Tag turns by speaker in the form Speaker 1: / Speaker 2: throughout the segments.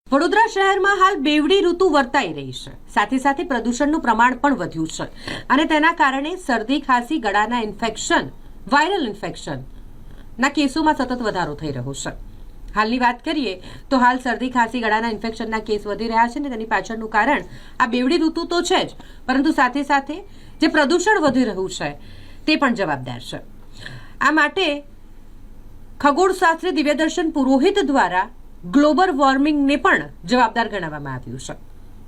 Speaker 1: વડોદરા શહેરમાં હાલ બેવડી ઋતુ વર્તાઈ રહી છે. સાથે સાથે પ્રદૂષણનું પ્રમાણ પણ વધ્યું છે અને તેના કારણે શરદી, ખાંસી, ગળાના ઇન્ફેક્શન, વાયરલ ઇન્ફેક્શનના કેસોમાં સતત વધારો થઈ રહ્યો છે. હાલની વાત કરીએ તો હાલ શરદી, ખાંસી, ગળાના ઇન્ફેક્શનના કેસ વધી રહ્યા છે અને તેની પાછળનું કારણ આ બેવડી ઋતુ તો છે જ, પરંતુ સાથે સાથે જે પ્રદૂષણ વધી રહ્યું છે તે પણ જવાબદાર છે. આ માટે ખગોળશાસ્ત્રી દિવ્યદર્શન પુરોહિત દ્વારા ગ્લોબલ વોર્મિંગને પણ જવાબદાર ગણાવવામાં આવ્યું છે.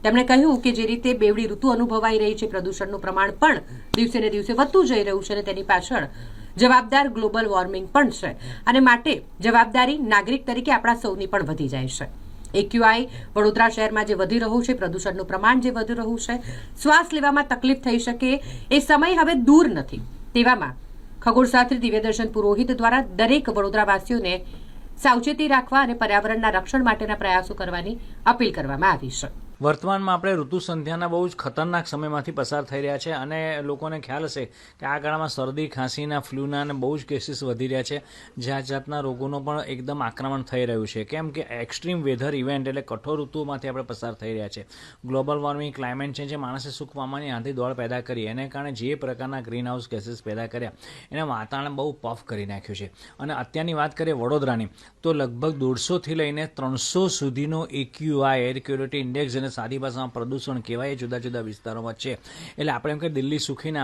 Speaker 1: તેમણે કહ્યું કે જે રીતે બેવડી ઋતુ અનુભવાઈ રહી છે, પ્રદૂષણનું પ્રમાણ પણ દિવસે ને દિવસે વધતું જઈ રહ્યું છે અને તેની પાછળ જવાબદાર ગ્લોબલ વોર્મિંગ પણ છે અને માટે જવાબદારી નાગરિક તરીકે આપણા સૌની પણ વધી જાય છે. એક્યુઆઈ વડોદરા શહેરમાં જે વધી રહ્યું છે, પ્રદૂષણનું પ્રમાણ જે વધી રહ્યું છે, શ્વાસ લેવામાં તકલીફ થઈ શકે એ સમય હવે દૂર નથી. તેવામાં ખગોળશાસ્ત્રી દિવ્યદર્શન પુરોહિત દ્વારા દરેક વડોદરાવાસીઓને સાવચેતી રાખવા અને પર્યાવરણના રક્ષણ માટેના પ્રયાસો કરવાની અપીલ કરવામાં આવી છે.
Speaker 2: વર્તમાનમાં આપણે ઋતુ સંધ્યાના બહુ જ ખતરનાક સમયમાંથી પસાર થઈ રહ્યા છે અને લોકોને ખ્યાલ હશે કે આ ગાળામાં શરદી, ખાંસીના, ફ્લૂના અને બહુ જ કેસીસ વધી રહ્યા છે. જાત જાતના રોગોનો પણ એકદમ આક્રમણ થઈ રહ્યું છે. કેમ કે એક્સ્ટ્રીમ વેધર ઇવેન્ટ એટલે કઠોર ઋતુમાંથી આપણે પસાર થઈ રહ્યા છે. ગ્લોબલ વોર્મિંગ, ક્લાઇમેટ ચેન્જ એ માણસે સુખ પામવાની આંધી દોડ પેદા કરી. એને કારણે જે પ્રકારના ગ્રીન હાઉસ ગેસીસ પેદા કર્યા એને વાતાવરણ બહુ પફ કરી નાખ્યું છે. અને અત્યારની વાત કરીએ વડોદરાની તો લગભગ 150થી લઈને 300 સુધીનો એક્યુઆઈ એર ક્વોલિટી ઇન્ડેક્સ અને સાદી ભાષામાં પ્રદૂષણ કહેવાય જુદા જુદા વિસ્તારોમાં છે. એટલે આપણે એમ કે દિલ્હી સુખીને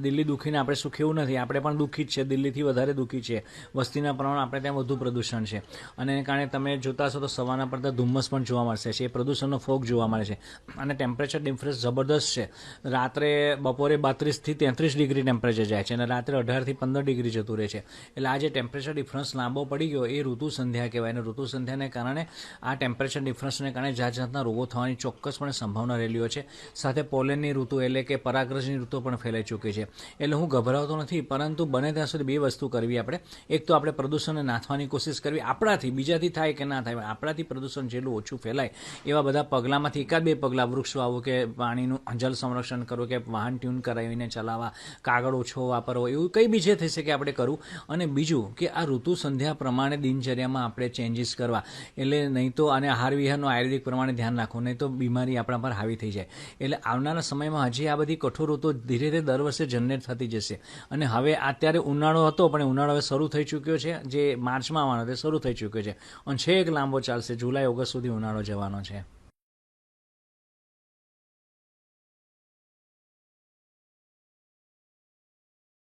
Speaker 2: દિલ્હી દુઃખીને આપણે સુખી એવું નથી. આપણે પણ દુઃખી જ છે, દિલ્હીથી વધારે દુઃખી છે. વસ્તીના પ્રમાણ આપણે ત્યાં વધુ પ્રદૂષણ છે અને એને કારણે તમે જોતા હશો તો સવારના પડતા ધુમ્મસ પણ જોવા મળશે છે. એ પ્રદૂષણનો ફોગ જોવા મળે છે અને ટેમ્પરેચર ડિફરન્સ જબરદસ્ત છે. રાત્રે બપોરે 32થી 33 ડિગ્રી ટેમ્પરેચર જાય છે અને રાત્રે 18થી 15 ડિગ્રી જતું રહે છે. એટલે આ જે ટેમ્પરેચર ડિફરન્સ લાંબો પડી ગયો એ ઋતુ સંધ્યા કહેવાય. અને ઋતુ સંધ્યાને કારણે આ ટેમ્પરેચર ડિફરન્સને કારણે જાત જાતના રોગો થવાની ચોક્કસપણે સંભાવના રહેલી હોય છે. સાથે પોલેનની ઋતુ એટલે કે પરાગરજની ઋતુ પણ ફેલાઈ ચૂકી છે. એટલે હું ગભરાતો નથી, પરંતુ બને ત્યાં સુધી બે વસ્તુ કરવી આપણે. એક તો આપણે પ્રદૂષણને નાથવાની કોશિશ કરવી આપણાથી, બીજાથી થાય કે ના થાય, આપણાથી પ્રદૂષણ જેટલું ઓછું ફેલાય એવા બધા પગલામાંથી એકાદ બે પગલાં, વૃક્ષ વાવવું કે પાણીનું જલ સંરક્ષણ કરવું કે વાહન ટ્યુન કરાવીને ચલાવવા, કાગળ ઓછો વાપરવો, એવું કંઈ બી જે થઈ શકે આપણે કરવું. અને બીજું કે આ ઋતુ સંધ્યા પ્રમાણે દિનચર્યામાં આપણે ચેન્જીસ કરવા. એટલે નહીં તો આને આહાર વિહારનું આયુર્વેદિક પ્રમાણે ધ્યાન રાખવું, નહીં તો બીમારી આપણા પર હાવી થઈ જાય. એટલે આવનારા સમયમાં હજી આ બધી કઠોર ઋતુ ધીરે ધીરે દર વર્ષે જનરેટ થતી જશે. અને હવે અત્યારે ઉનાળો હતો પણ ઉનાળો હવે શરૂ થઈ ચૂક્યો છે. જે માર્ચમાં આવવાનો તે શરૂ થઈ ચૂક્યો છે અને છેક લાંબો ચાલશે. જુલાઈ, ઓગસ્ટ સુધી ઉનાળો જવાનો છે.